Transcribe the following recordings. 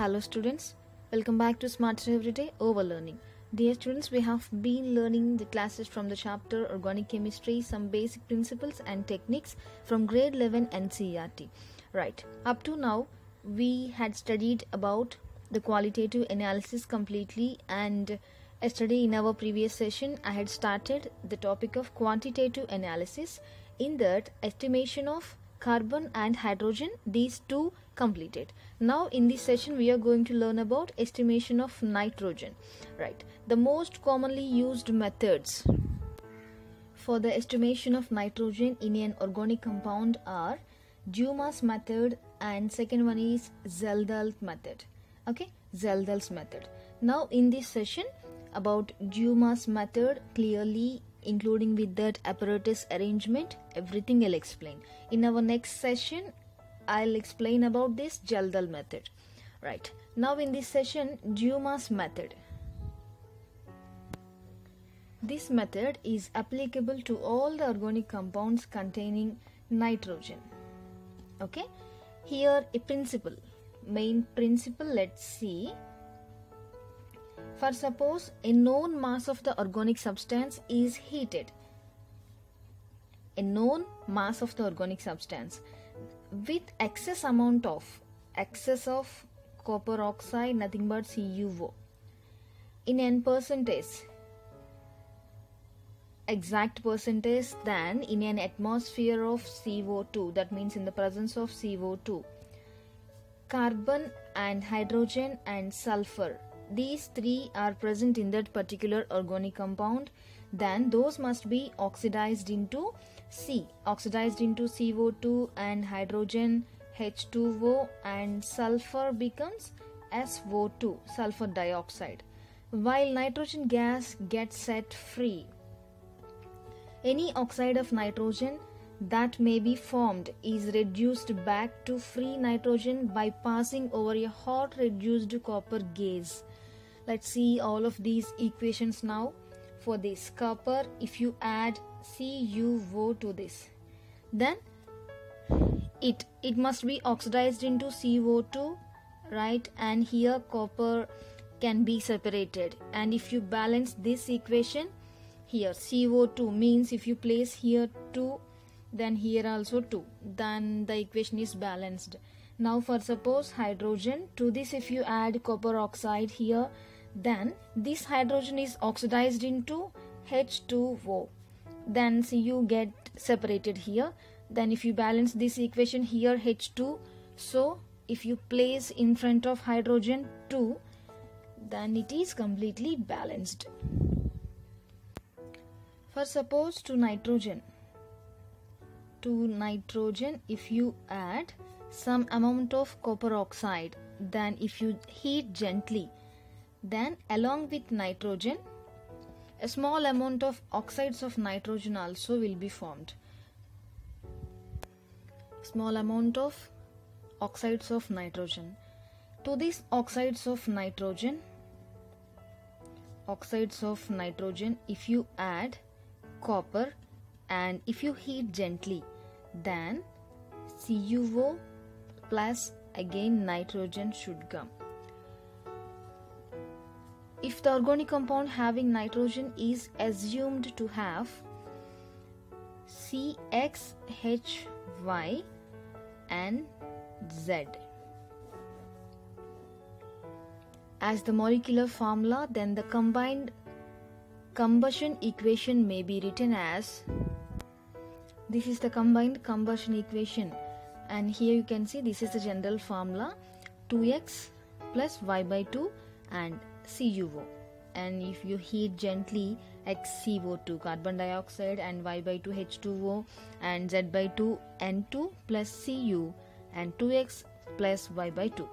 Hello students, welcome back to Smarter Everyday Overlearning. Dear students, we have been learning the classes from the chapter Organic Chemistry, some basic principles and techniques from grade 11 NCERT. Right, up to now we had studied about the qualitative analysis completely, and yesterday in our previous session I had started the topic of quantitative analysis. In that, estimation of carbon and hydrogen, these two completed. Now in this session we are going to learn about estimation of nitrogen. Right, the most commonly used methods for the estimation of nitrogen in an organic compound are Dumas method and second one is Zeldal's method. Okay, Zeldal's method. Now in this session about Dumas method, clearly including with that apparatus arrangement, everything I'll explain. In our next session I'll explain about this Zeldal method. Right, now in this session Dumas method. This method is applicable to all the organic compounds containing nitrogen. Okay, here a principle, main principle, let's see. For suppose a known mass of the organic substance is heated. A known mass of the organic substance with excess of copper oxide, nothing but CuO, in n percentage, exact percentage than in an atmosphere of CO2, that means in the presence of CO2, carbon and hydrogen and sulfur, these three are present in that particular organic compound, then those must be oxidized into CO2 and hydrogen H2O and sulfur becomes SO2, sulfur dioxide, while nitrogen gas gets set free. Any oxide of nitrogen that may be formed is reduced back to free nitrogen by passing over a hot reduced copper gas. Let's see all of these equations now. For this copper, if you add CuO to this, then it must be oxidized into CO2, right? And here copper can be separated, and if you balance this equation, here CO2 means if you place here 2, then here also 2, then the equation is balanced. Now for suppose hydrogen, to this if you add copper oxide here, then this hydrogen is oxidized into H2O, then Cu get separated here, then if you balance this equation here H2, so if you place in front of hydrogen 2, then it is completely balanced. For suppose to nitrogen if you add some amount of copper oxide, then if you heat gently, then along with nitrogen a small amount of oxides of nitrogen also will be formed. Small amount of oxides of nitrogen. To these oxides of nitrogen, if you add copper and if you heat gently, then CuO plus again nitrogen should come. If the organic compound having nitrogen is assumed to have CXHY and Z as the molecular formula, then the combined combustion equation may be written as, this is the combined combustion equation, and here you can see this is the general formula, 2x plus y by 2 and CuO, and if you heat gently XCO2 carbon dioxide and y by 2 H2O and z by 2 N2 plus Cu and 2x plus y by 2.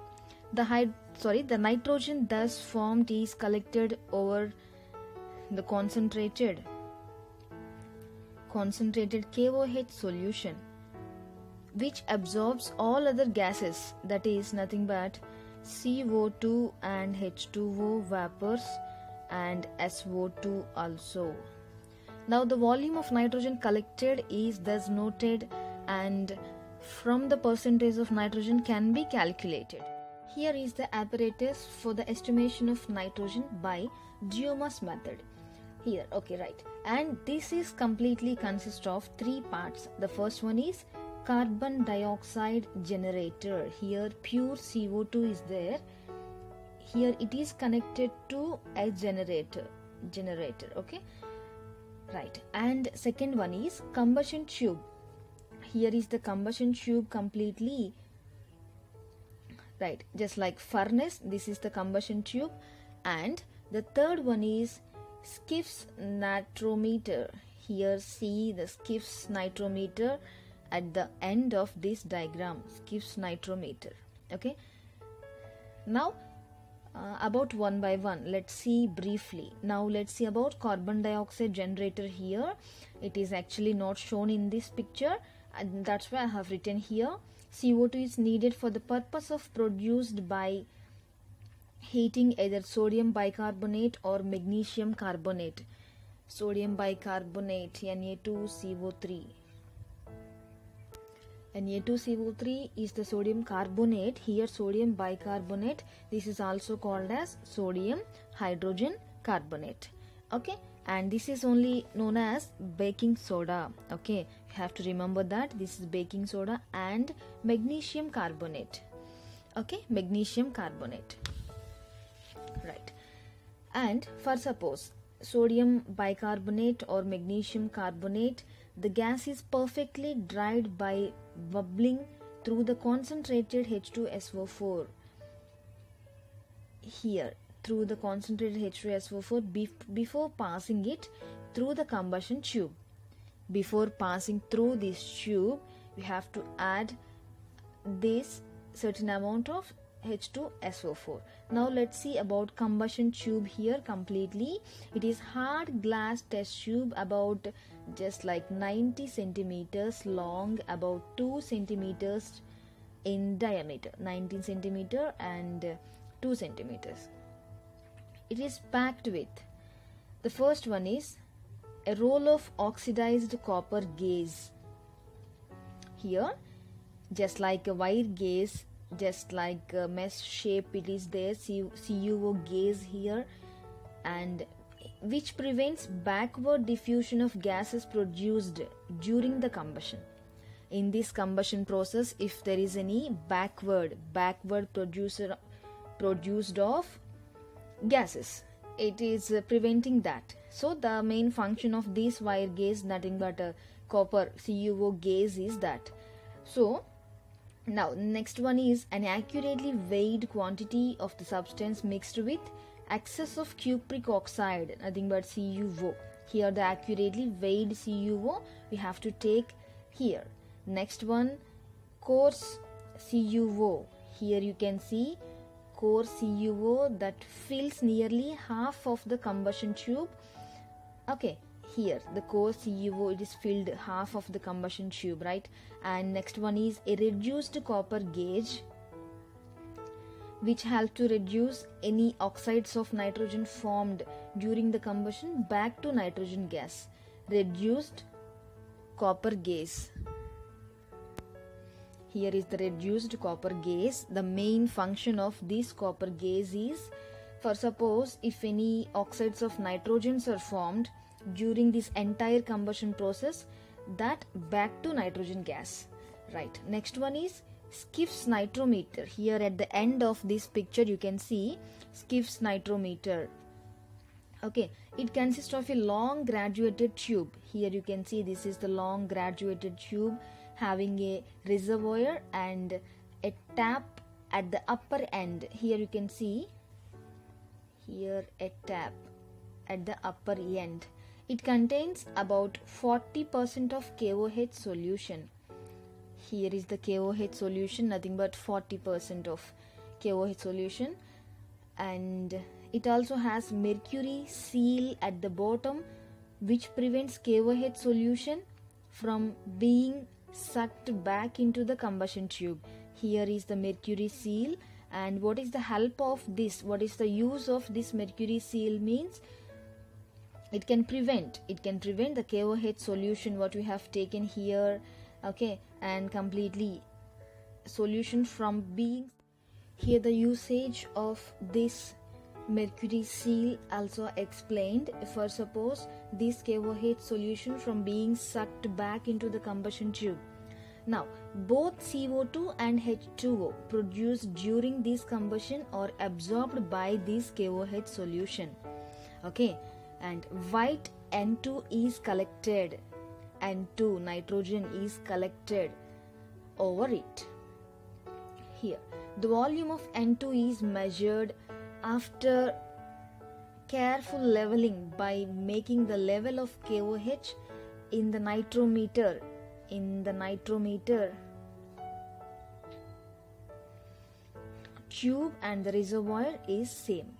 The nitrogen thus formed is collected over the concentrated KOH solution, which absorbs all other gases, that is nothing but CO2 and H2O vapors and SO2 also. Now the volume of nitrogen collected is thus noted, and from the percentage of nitrogen can be calculated. Here is the apparatus for the estimation of nitrogen by Dumas method. Here, okay, right. And this is completely consists of three parts. The first one is carbon dioxide generator. Here pure CO2 is there. Here it is connected to a generator, okay, right. And second one is combustion tube. Here is the combustion tube completely, right, just like furnace. This is the combustion tube. And the third one is Skiff's nitrometer. Here see the Skiff's nitrometer at the end of this diagram. Skiff's nitrometer, okay. Now about one by one, let's see briefly. Now let's see about carbon dioxide generator. Here it is actually not shown in this picture, and that's why I have written here. CO2 is needed for the purpose of produced by heating either sodium bicarbonate or magnesium carbonate. Sodium bicarbonate, Na2CO3. Na2CO3 is the sodium carbonate. Here sodium bicarbonate. This is also called as sodium hydrogen carbonate. Okay, and this is only known as baking soda. Okay, you have to remember that this is baking soda and magnesium carbonate. Okay, magnesium carbonate. Right. And for suppose sodium bicarbonate or magnesium carbonate, the gas is perfectly dried by bubbling through the concentrated H2SO4. Here through the concentrated H2SO4 before passing it through the combustion tube. Before passing through this tube, we have to add this certain amount of H2SO4. Now let's see about combustion tube. Here completely it is hard glass test tube about just like 90 centimeters long, about 2 centimeters in diameter, 19 centimeter and 2 centimeters. It is packed with, the first one is a roll of oxidized copper gauze. Here just like a wire gauze, just like a mesh shape it is there, CuO gauze here, and which prevents backward diffusion of gases produced during the combustion. In this combustion process, if there is any backward produced of gases, it is preventing that. So the main function of this wire gauze, nothing but a copper CuO gauze, is that. So now next one is an accurately weighed quantity of the substance mixed with excess of cupric oxide, nothing but CuO. Here the accurately weighed CuO we have to take here. Next one, coarse CuO. Here you can see coarse CuO that fills nearly half of the combustion tube. Okay, here the coarse CuO, it is filled half of the combustion tube, right? And next one is a reduced copper gauge, which help to reduce any oxides of nitrogen formed during the combustion back to nitrogen gas. Reduced copper gauge. Here is the reduced copper gauge. The main function of this copper gauge is, for suppose if any oxides of nitrogens are formed during this entire combustion process, that back to nitrogen gas, right? Next one is Skiff's nitrometer. Here at the end of this picture you can see Skiff's nitrometer. Okay, it consists of a long graduated tube. Here you can see this is the long graduated tube having a reservoir and a tap at the upper end. Here you can see here a tap at the upper end. It contains about 40% of KOH solution. Here is the KOH solution, nothing but 40% of KOH solution, and it also has mercury seal at the bottom, which prevents KOH solution from being sucked back into the combustion tube. Here is the mercury seal, and what is the help of this? What is the use of this mercury seal means? It can prevent the KOH solution what we have taken here, okay, and completely solution from being Here the usage of this mercury seal also explained. For suppose this KOH solution from being sucked back into the combustion tube. Now both CO2 and H2O produced during this combustion are absorbed by this KOH solution. Okay, and white N2 is collected, N2 nitrogen is collected over it. Here the volume of N2 is measured after careful leveling by making the level of KOH in the nitrometer tube, and the reservoir is same.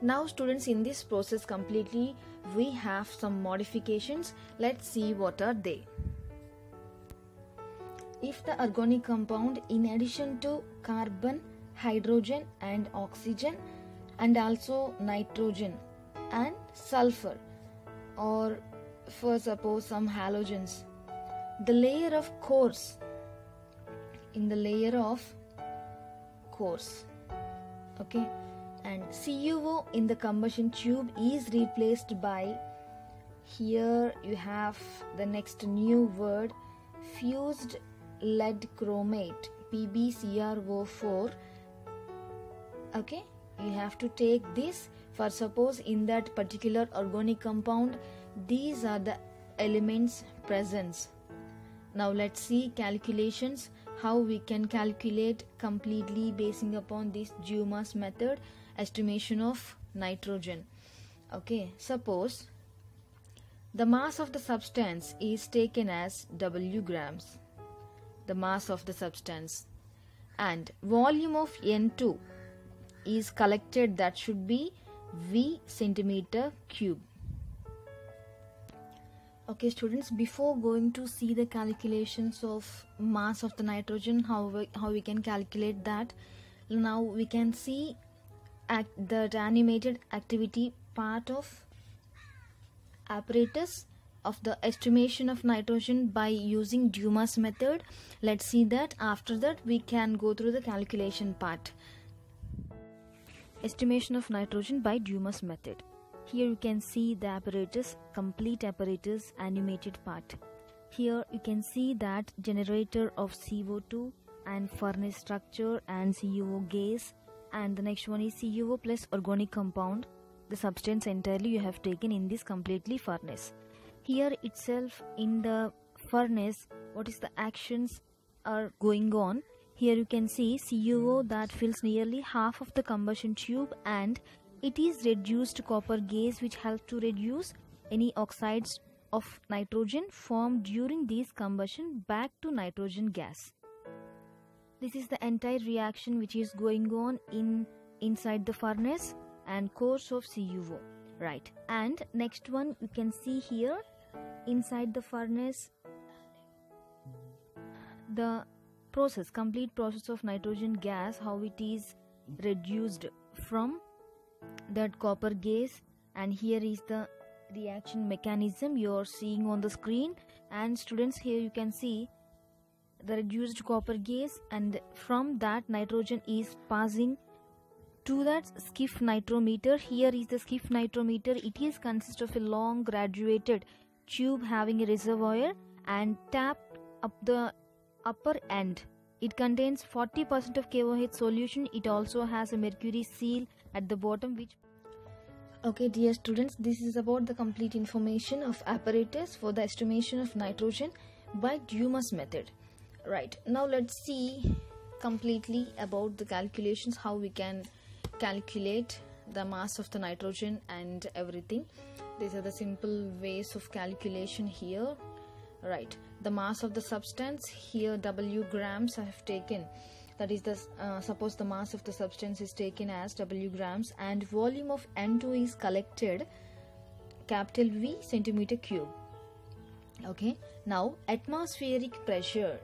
Now students, in this process completely we have some modifications. Let's see what are they. If the organic compound, in addition to carbon, hydrogen and oxygen and also nitrogen and sulfur, or for suppose some halogens, the layer of course, in the layer of course, okay, and CuO in the combustion tube is replaced by, here you have the next new word, fused lead chromate, PbCrO4. Okay, you have to take this. For suppose in that particular organic compound, these are the elements present. Now let's see calculations, how we can calculate completely basing upon this Dumas method, estimation of nitrogen. Okay, suppose the mass of the substance is taken as W grams, the mass of the substance, and volume of N2 is collected, that should be V centimeter cube. Okay students, before going to see the calculations of mass of the nitrogen, how we can calculate that, now we can see the animated activity part of apparatus of the estimation of nitrogen by using Dumas method. Let's see that. After that we can go through the calculation part. Estimation of nitrogen by Dumas method. Here you can see the apparatus, complete apparatus animated part. Here you can see that generator of CO2 and furnace structure and CuO gas, and the next one is CuO plus organic compound, the substance entirely you have taken in this completely furnace. Here itself in the furnace, what is the actions are going on. Here you can see CuO that fills nearly half of the combustion tube, and it is reduced copper gas which helps to reduce any oxides of nitrogen formed during this combustion back to nitrogen gas. This is the entire reaction which is going on inside the furnace and course of CuO, right? And next one you can see here inside the furnace, the process, complete process of nitrogen gas, how it is reduced from that copper gas, and here is the reaction mechanism you are seeing on the screen. And students, here you can see the reduced copper gas, and from that nitrogen is passing to that skiff nitrometer. Here is the skiff nitrometer. It is consists of a long graduated tube having a reservoir and tapped up the upper end. It contains 40% of KOH solution. It also has a mercury seal at the bottom, which... Okay dear students, this is about the complete information of apparatus for the estimation of nitrogen by Dumas method. Right, now let's see completely about the calculations, how we can calculate the mass of the nitrogen and everything. These are the simple ways of calculation here. Right, the mass of the substance, here W grams I have taken, that is the suppose the mass of the substance is taken as W grams, and volume of N2 is collected, capital V centimeter cube. Okay, now atmospheric pressure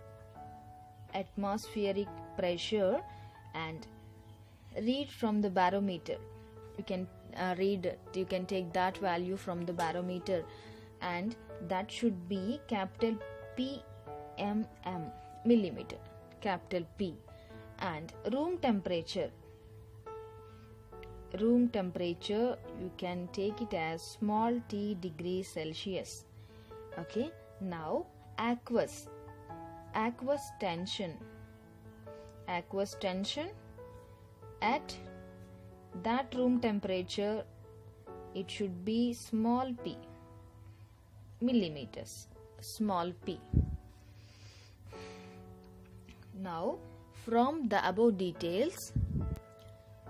and read from the barometer. You can you can take that value from the barometer, and that should be capital P mm, millimeter, capital P, And room temperature. Room temperature, you can take it as small t degrees Celsius. Okay, now aqueous tension. Aqueous tension at that room temperature, it should be small p, millimeters, small p. Now, from the above details,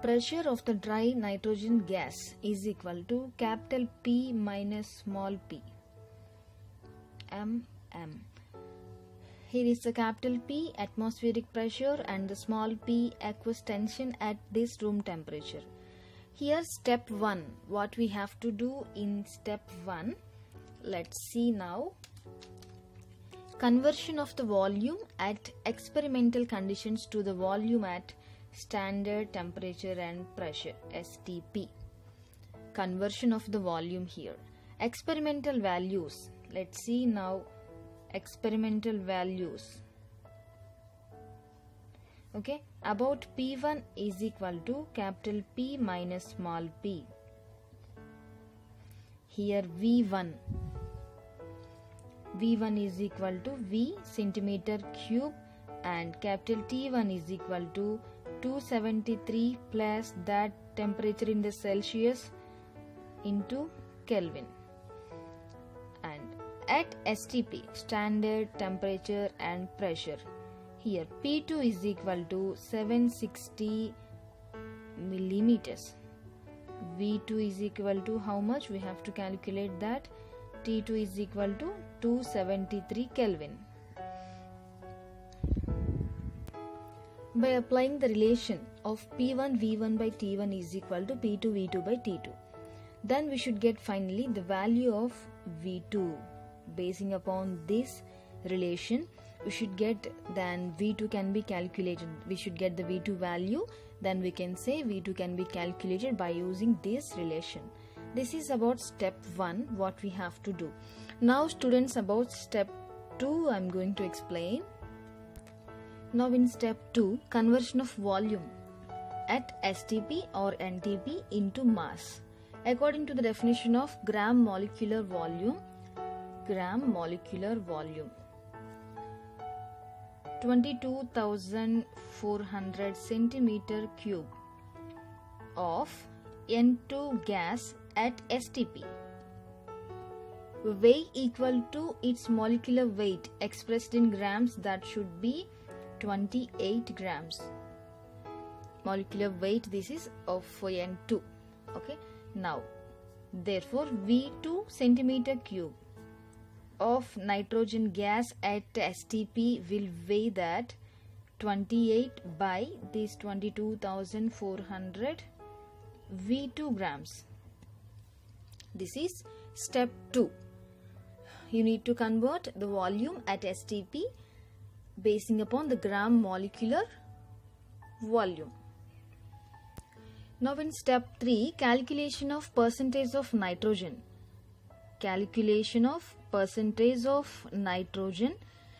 pressure of the dry nitrogen gas is equal to capital P minus small p, mm. Here is the capital P atmospheric pressure and the small p aqueous tension at this room temperature. Here step 1, what we have to do in step 1, let's see now. Conversion of the volume at experimental conditions to the volume at standard temperature and pressure, STP. Conversion of the volume here. Experimental values. Let's see now experimental values. Okay, about P1 is equal to capital P minus small p. Here V1 is equal to V centimeter cube and capital T1 is equal to 273 plus that temperature in the Celsius into Kelvin. And at STP, standard temperature and pressure, here P2 is equal to 760 millimeters. V2 is equal to how much? We have to calculate that. T2 is equal to 273 Kelvin. By applying the relation of P1 V1 by T1 is equal to P2 V2 by T2, then we should get finally the value of V2. Basing upon this relation, we should get, then V2 can be calculated. We should get the V2 value, then we can say V2 can be calculated by using this relation. This is about step 1, what we have to do. Now students, about step 2 I am going to explain. Now in step 2, conversion of volume at STP or NTP into mass. According to the definition of gram molecular volume, 22,400 centimeter cube of N2 gas at STP. Weight equal to its molecular weight expressed in grams, that should be 28 grams. Molecular weight, this is of N2. Okay. Now, therefore, V2 centimeter cube of nitrogen gas at STP will weigh that 28 by this 22,400 V2 grams. This is step 2. You need to convert the volume at STP basing upon the gram molecular volume. Now in step 3, calculation of percentage of nitrogen. Calculation of percentage of nitrogen.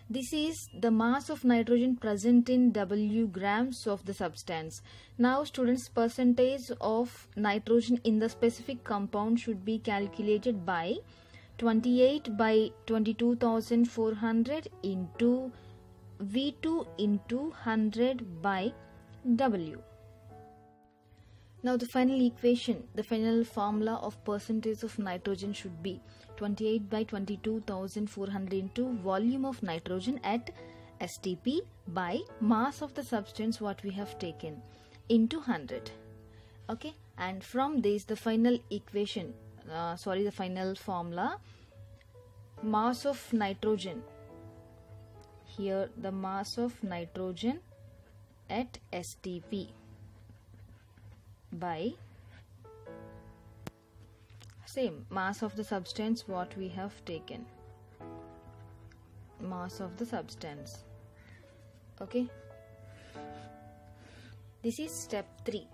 This is the mass of nitrogen present in W grams of the substance. Now students, percentage of nitrogen in the specific compound should be calculated by 28 by 22,400 into V2 into 100 by W. Now the final equation, the final formula of percentage of nitrogen should be 28 by 22,400 into volume of nitrogen at STP by mass of the substance what we have taken into 100. Okay, and from this the final equation, the final formula, mass of nitrogen. Here the mass of nitrogen at STP by same mass of the substance what we have taken, mass of the substance. Okay, this is step 3.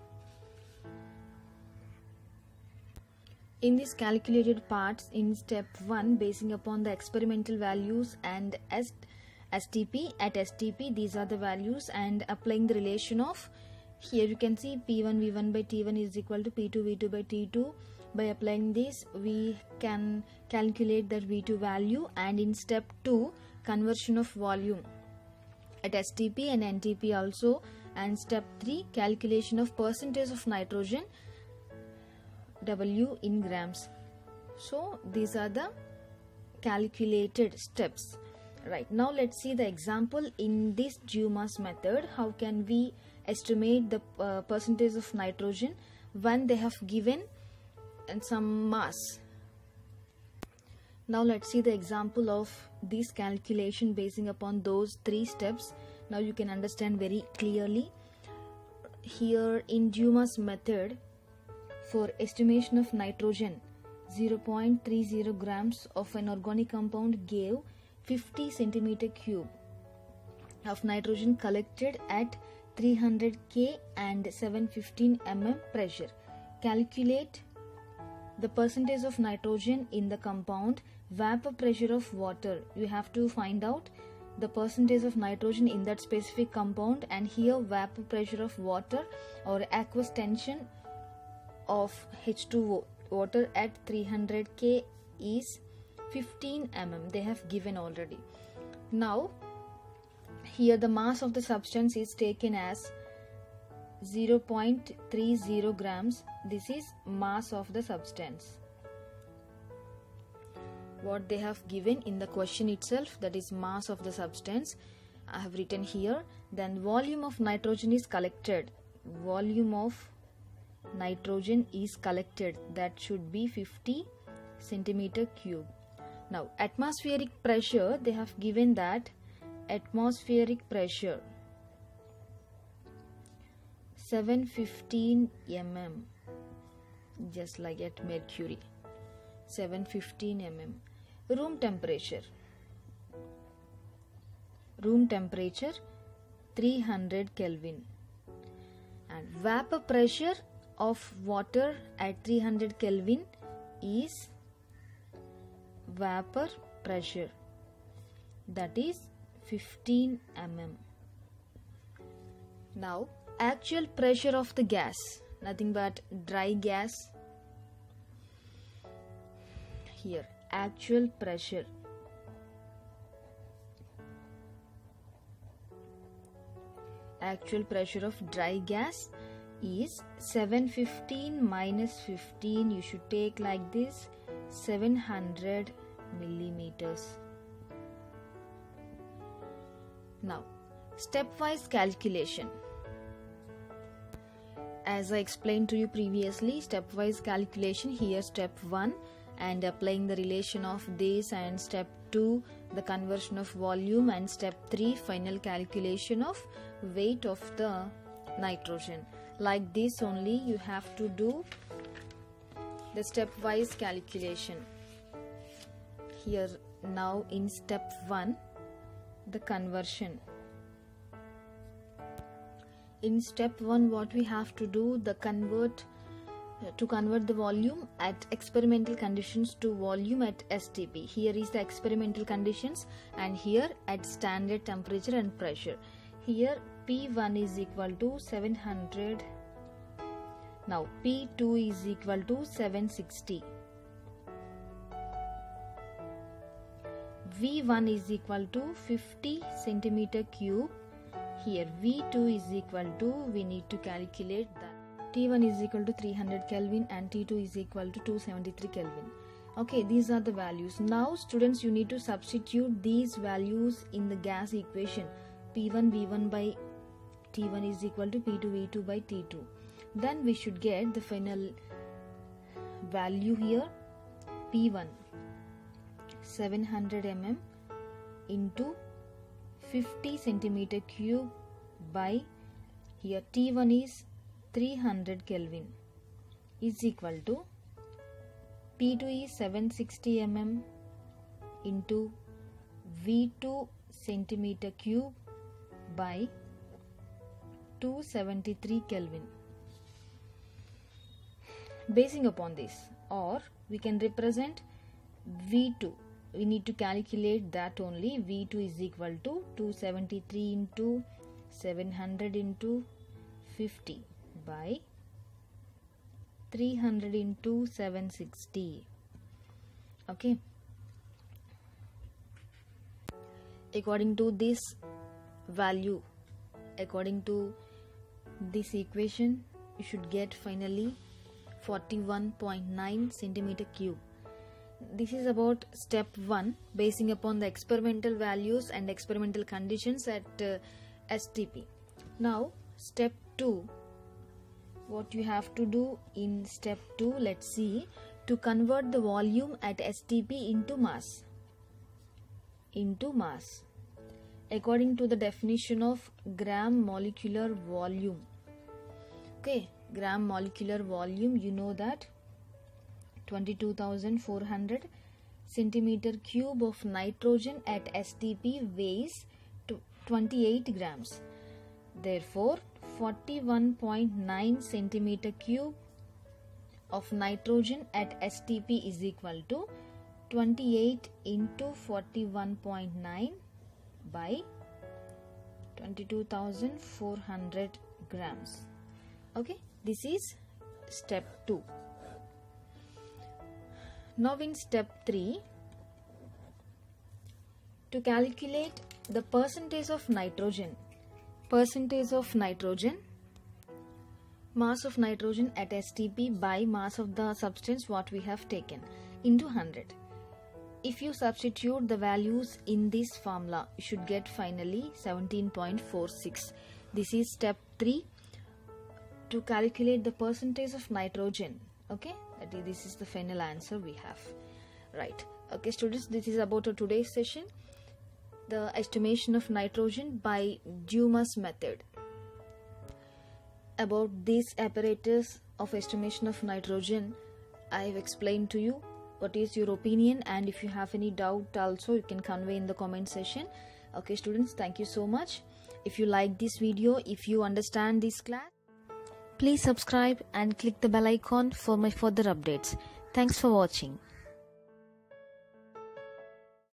In this calculated parts in step 1, basing upon the experimental values and STP. At STP, these are the values, and applying the relation of, here you can see P1 V1 by T1 is equal to P2 V2 by T2. By applying this, we can calculate that V2 value, and in step 2, conversion of volume at STP and NTP also, and step 3, calculation of percentage of nitrogen W in grams. So these are the calculated steps. Right, now let's see the example in this GEOMAS method. How can we estimate the percentage of nitrogen when they have given some mass? Now let's see the example of this calculation basing upon those 3 steps. Now you can understand very clearly. Here in GEOMAS method, for estimation of nitrogen, 0.30 grams of an organic compound gave 50 centimeter cube of nitrogen collected at 300 K and 715 mm pressure. Calculate the percentage of nitrogen in the compound, vapor pressure of water. You have to find out the percentage of nitrogen in that specific compound, and here vapor pressure of water or aqueous tension of H2O, water at 300 K is 15 mm. They have given already. Now here the mass of the substance is taken as 0.30 grams. This is mass of the substance, what they have given in the question itself, that is mass of the substance. I have written here. Then volume of nitrogen is collected. Volume of nitrogen is collected, that should be 50 centimeter cube. Now atmospheric pressure, they have given that atmospheric pressure 715 mm, just like at mercury, 715 mm. Room temperature 300 Kelvin, and vapor pressure of water at 300 Kelvin is vapor pressure, that is 15 mm. Now actual pressure of the gas, nothing but dry gas. Here actual pressure of dry gas is 715 minus 15, you should take like this, 700 millimeters. Now stepwise calculation. As I explained to you previously, stepwise calculation, here step 1 and applying the relation of this, and step 2 the conversion of volume, and step 3 final calculation of weight of the nitrogen. Like this only you have to do the stepwise calculation. Here now in step 1 the conversion. In step 1 what we have to do, to convert the volume at experimental conditions to volume at STP. Here is the experimental conditions, and here at standard temperature and pressure. Here P1 is equal to 700. Now P2 is equal to 760. V1 is equal to 50 centimeter cube. Here V2 is equal to, we need to calculate that T1 is equal to 300 Kelvin and T2 is equal to 273 Kelvin. Okay, these are the values. Now students, you need to substitute these values in the gas equation. P1 V1 by T1 is equal to P2 V2 by T2. Then we should get the final value here. P1 700 mm into 50 centimeter cube by, here T1 is 300 Kelvin is equal to P2 is 760 mm into V2 centimeter cube by 273 Kelvin. Basing upon this, or we can represent V2 we need to calculate that only. V2 is equal to 273 into 700 into 50 by 300 into 760. Okay, according to this value, according to this equation, you should get finally 41.9 centimeter cube. This is about step 1, basing upon the experimental values and experimental conditions at STP. Now step 2, what you have to do in step 2, let's see, to convert the volume at STP into mass. According to the definition of gram molecular volume. Okay, gram molecular volume, you know that 22,400 centimeter cube of nitrogen at STP weighs 28 grams. Therefore, 41.9 centimeter cube of nitrogen at STP is equal to 28 into 41.9 by 22,400 grams. Okay, this is step 2. Now in step 3, to calculate the percentage of nitrogen, mass of nitrogen at STP by mass of the substance what we have taken into 100. If you substitute the values in this formula, you should get finally 17.46. This is step 3, to calculate the percentage of nitrogen. Okay, this is the final answer we have. Right. Okay students, this is about today's session, the estimation of nitrogen by Dumas method. About this apparatus of estimation of nitrogen, I have explained to you. What is your opinion, and if you have any doubt also you can convey in the comment section. Okay students, thank you so much. If you like this video, if you understand this class, please subscribe and click the bell icon for my further updates. Thanks for watching.